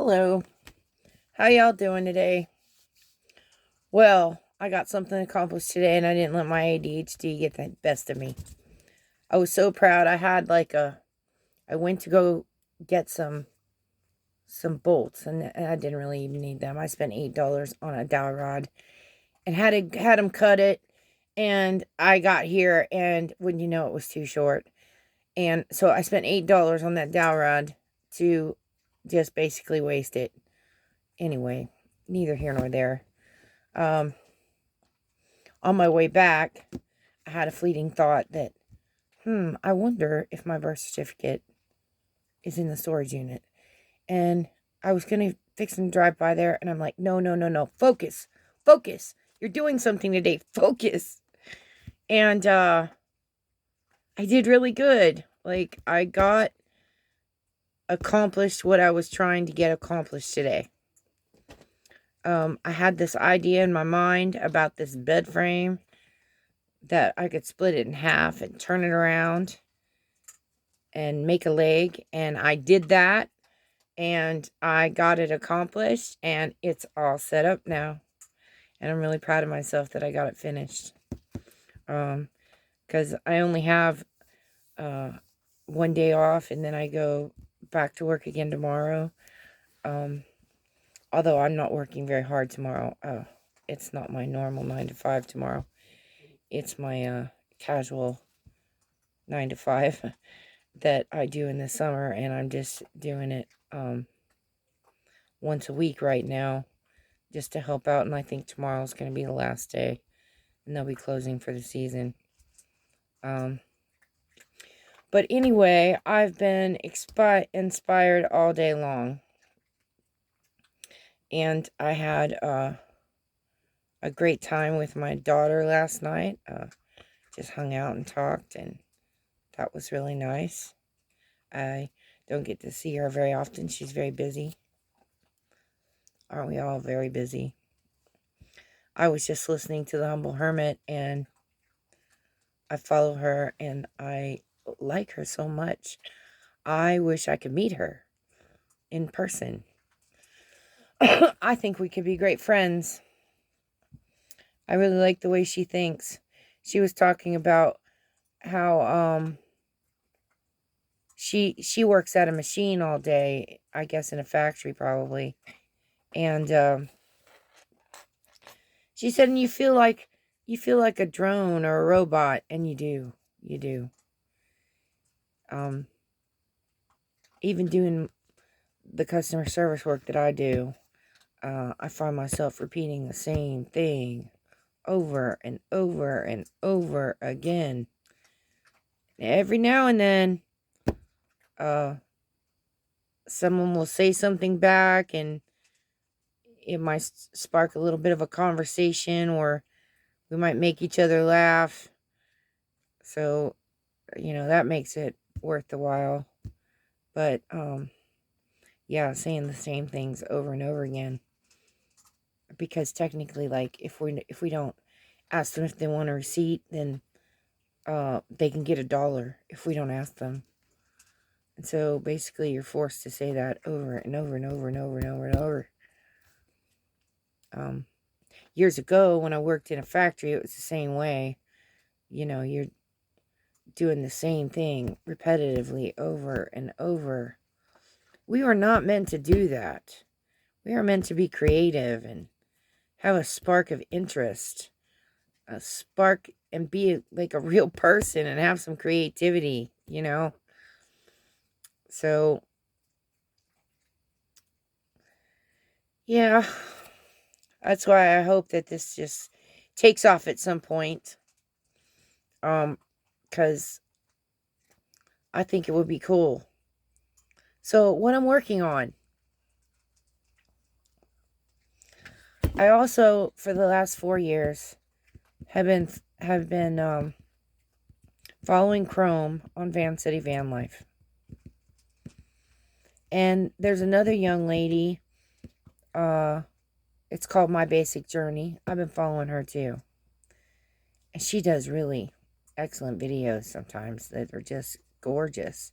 Hello. How y'all doing today? Well, I got something accomplished today and I didn't let my ADHD get the best of me. I was so proud. I went to go get some bolts and I didn't really even need them. I spent $8 on a dowel rod and had them cut it, and I got here and wouldn't you know it was too short. And so I spent $8 on that dowel rod to just basically waste it. Anyway, neither here nor there. Um, on my way back, I had a fleeting thought that, I wonder if my birth certificate is in the storage unit. And I was going to fix and drive by there, and I'm like, no, no, no, no, focus, focus. You're doing something today, focus. And I did really good. Like, I got accomplished what I was trying to get accomplished today. I had this idea in my mind about this bed frame that I could split it in half and turn it around and make a leg. And I did that, and I got it accomplished, and it's all set up now. And I'm really proud of myself that I got it finished. Because I only have one day off, and then I go back to work again tomorrow. Although I'm not working very hard tomorrow. It's not my normal 9 to 5 tomorrow. It's my casual 9 to 5 that I do in the summer, and I'm just doing it once a week right now just to help out. And I think tomorrow's going to be the last day, and they'll be closing for the season. But anyway, I've been inspired all day long, and I had a great time with my daughter last night. Just hung out and talked, and that was really nice. I don't get to see her very often. She's very busy. Aren't we all very busy? I was just listening to The Humble Hermit, and I follow her, and I like her so much. I wish I could meet her in person. I think we could be great friends. I really like the way she thinks. She was talking about how she works at a machine all day, I guess in a factory probably. And she said, and you feel like a drone or a robot, and you do. You do. Even doing the customer service work that I do, I find myself repeating the same thing over and over and over again. Every now and then, someone will say something back, and it might spark a little bit of a conversation, or we might make each other laugh. So, that makes it worth the while. But, yeah, saying the same things over and over again. Because technically, like, if we don't ask them if they want a receipt, then they can get $1 if we don't ask them. And so basically you're forced to say that over and over and over and over and over and over. Years ago, when I worked in a factory, it was the same way. You're doing the same thing repetitively over and over. We were not meant to do that. We are meant to be creative and have a spark of interest. A spark, and be like a real person and have some creativity, So, yeah, that's why I hope that this just takes off at some point. Because I think it would be cool. So, what I'm working on. I also, for the last 4 years, have been following Chrome on Van City Van Life. And there's another young lady, it's called My Basic Journey. I've been following her too. And she does really excellent videos sometimes that are just gorgeous.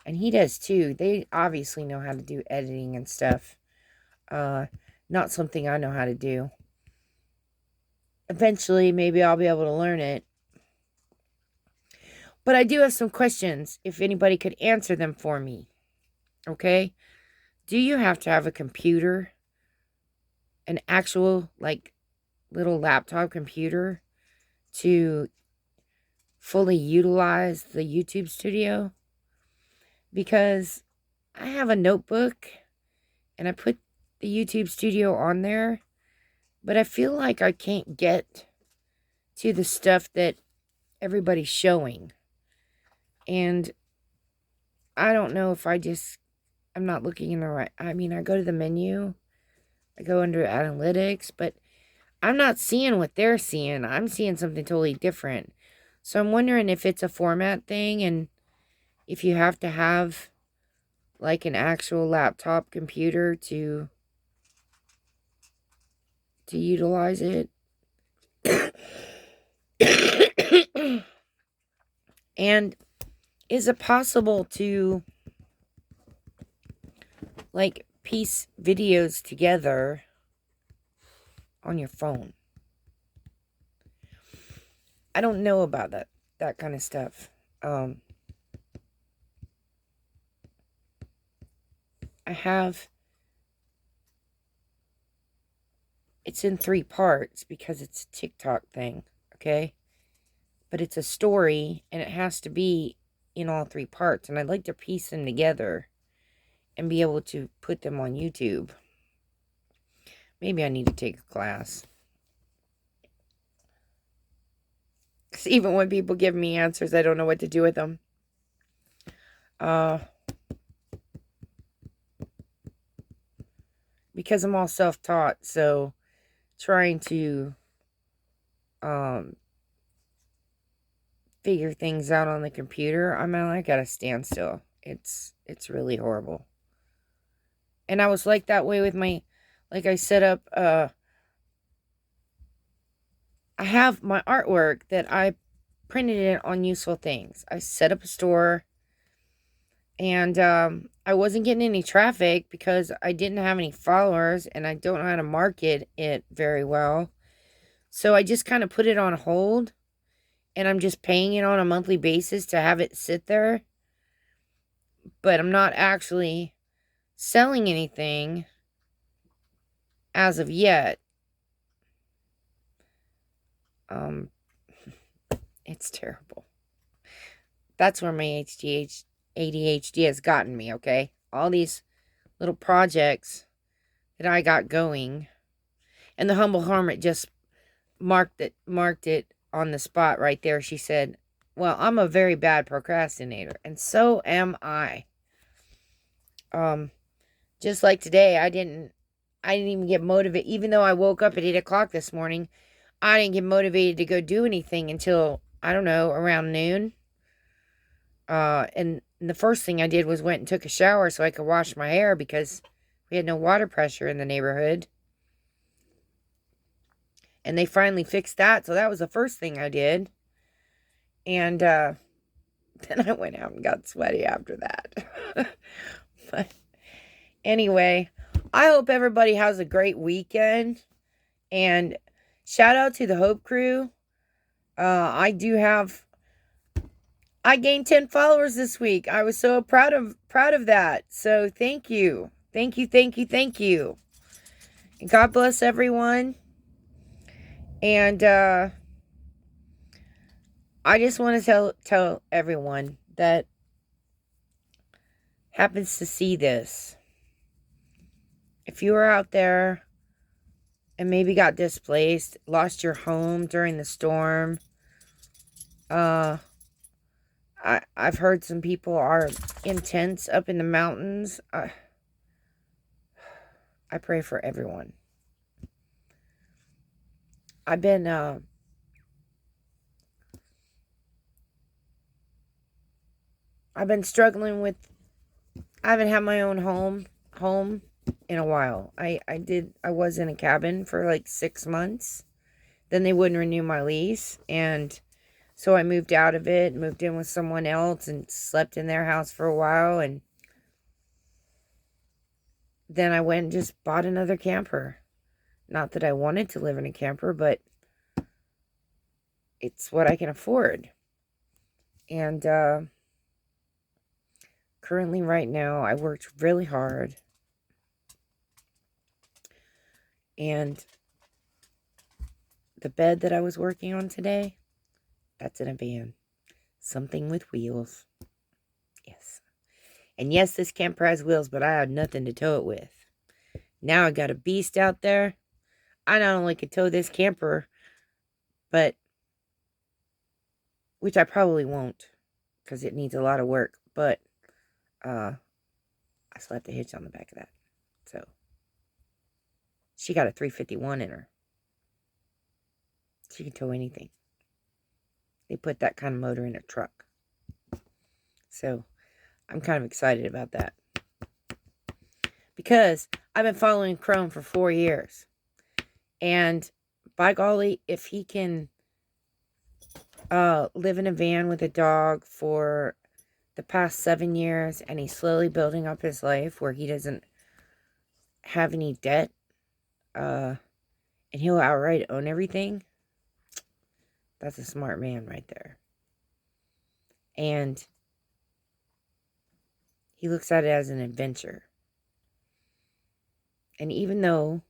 And he does too. They obviously know how to do editing and stuff. Not something I know how to do. Eventually, maybe I'll be able to learn it. But I do have some questions, if anybody could answer them for me. Okay? Do you have to have a computer? An actual, like, little laptop computer to fully utilize the YouTube studio? Because I have a notebook and I put the YouTube studio on there, but I feel like I can't get to the stuff that everybody's showing. And I don't know if I'm not looking in the right. I mean, I go to the menu, I go under analytics, but I'm not seeing what they're seeing. I'm seeing something totally different. So I'm wondering if it's a format thing and if you have to have like an actual laptop computer to utilize it. And is it possible to like piece videos together on your phone? I don't know about that kind of stuff. It's in 3 parts because it's a TikTok thing, okay? But it's a story and it has to be in all 3 parts, and I'd like to piece them together and be able to put them on YouTube. Maybe I need to take a class. Because even when people give me answers, I don't know what to do with them. Because I'm all self-taught, so trying to figure things out on the computer, I gotta stand still. It's really horrible. And I was like that way with I set up, I have my artwork that I printed it on Useful Things. I set up a store, and I wasn't getting any traffic because I didn't have any followers, and I don't know how to market it very well. So I just kind of put it on hold, and I'm just paying it on a monthly basis to have it sit there. But I'm not actually selling anything as of yet. It's terrible. That's where my ADHD has gotten me, okay? All these little projects that I got going. And the Humble Hermit just marked it on the spot right there. She said, well, I'm a very bad procrastinator, and so am I. Just like today, I didn't even get motivated. Even though I woke up at 8 o'clock this morning, I didn't get motivated to go do anything until, I don't know, around noon. And the first thing I did was went and took a shower so I could wash my hair because we had no water pressure in the neighborhood. And they finally fixed that, so that was the first thing I did. And then I went out and got sweaty after that. But anyway, I hope everybody has a great weekend. And shout out to the Hope Crew. I gained 10 followers this week. I was so proud of that. So thank you. Thank you. And God bless everyone. And I just want to tell everyone that happens to see this. If you are out there and maybe got displaced, lost your home during the storm, I've heard some people are in tents up in the mountains. I pray for everyone. I've been struggling with. I haven't had my own home in a while. I was in a cabin for like 6 months. Then they wouldn't renew my lease, and So I moved out of it, moved in with someone else, and slept in their house for a while. And then I went and just bought another camper. Not that I wanted to live in a camper, but it's what I can afford. And currently, right now, I worked really hard. And the bed that I was working on today, that's in a van. Something with wheels. Yes. And yes, this camper has wheels, but I had nothing to tow it with. Now I got a beast out there. I not only could tow this camper, but, which I probably won't, because it needs a lot of work, but I slapped a hitch on the back of that. So she got a 351 in her. She can tow anything. They put that kind of motor in a truck. So I'm kind of excited about that. Because I've been following Chrome for 4 years. And by golly, if he can live in a van with a dog for the past 7 years, and he's slowly building up his life where he doesn't have any debt, and he'll outright own everything, that's a smart man right there. And he looks at it as an adventure. And even though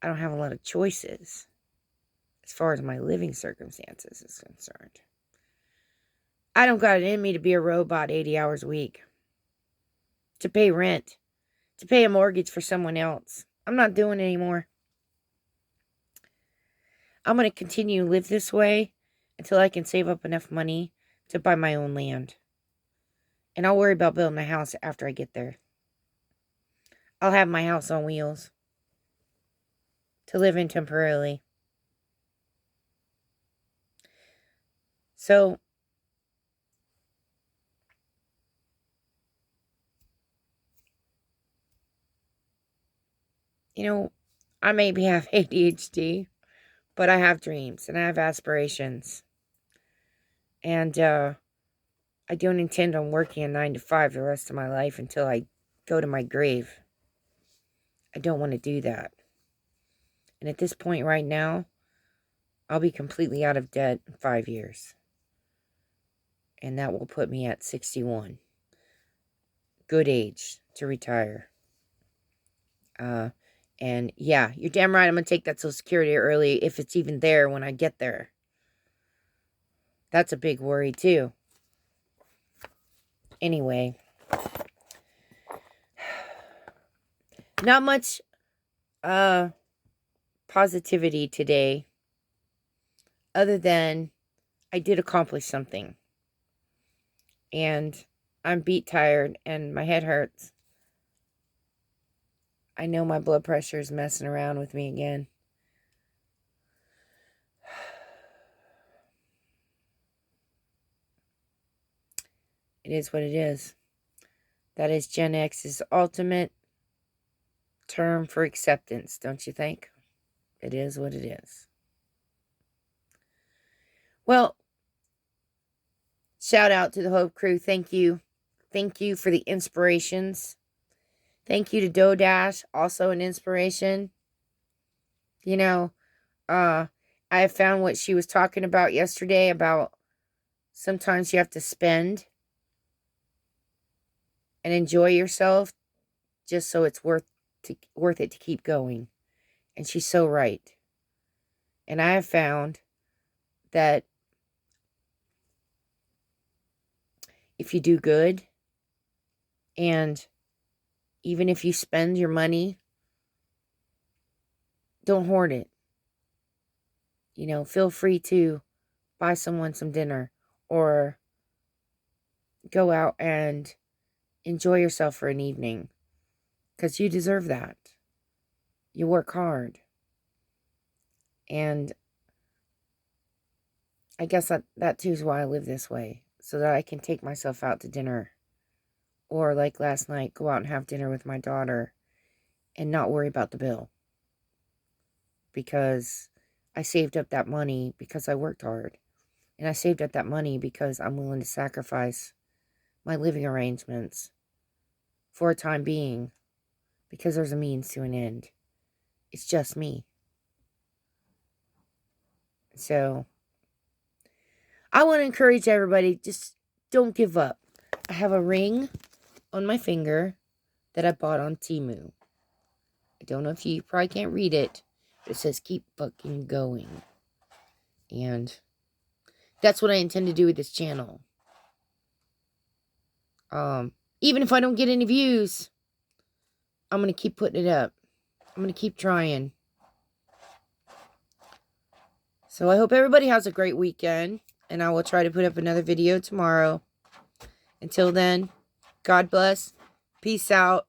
I don't have a lot of choices as far as my living circumstances is concerned, I don't got it in me to be a robot 80 hours a week, to pay rent, to pay a mortgage for someone else. I'm not doing it anymore. I'm going to continue to live this way until I can save up enough money to buy my own land. And I'll worry about building a house after I get there. I'll have my house on wheels to live in temporarily. So, you know, I maybe have ADHD, but I have dreams and I have aspirations. And I don't intend on working a 9 to 5 the rest of my life until I go to my grave. I don't want to do that. And at this point right now, I'll be completely out of debt in 5 years. And that will put me at 61. Good age to retire. And yeah, you're damn right I'm going to take that Social Security early if it's even there when I get there. That's a big worry too. Anyway. Not much positivity today. Other than I did accomplish something. And I'm beat tired and my head hurts. I know my blood pressure is messing around with me again. It is what it is. That is Gen X's ultimate term for acceptance, don't you think? It is what it is. Well, shout out to the Hope Crew. Thank you. Thank you for the inspirations. Thank you to Dodash, also an inspiration. You know, I have found what she was talking about yesterday about sometimes you have to spend and enjoy yourself just so it's worth it to keep going. And she's so right. And I have found that if you do good, and even if you spend your money, don't hoard it. You know, feel free to buy someone some dinner or go out and enjoy yourself for an evening, because you deserve that. You work hard. And I guess that too is why I live this way, so that I can take myself out to dinner. Or like last night, go out and have dinner with my daughter and not worry about the bill. Because I saved up that money because I worked hard. And I saved up that money because I'm willing to sacrifice my living arrangements for a time being, because there's a means to an end. It's just me. So I want to encourage everybody, just don't give up. I have a ring on my finger that I bought on Temu. I don't know if you probably can't read it, but it says keep fucking going. And that's what I intend to do with this channel. Even if I don't get any views, I'm going to keep putting it up. I'm going to keep trying. So I hope everybody has a great weekend, and I will try to put up another video tomorrow. Until then, God bless. Peace out.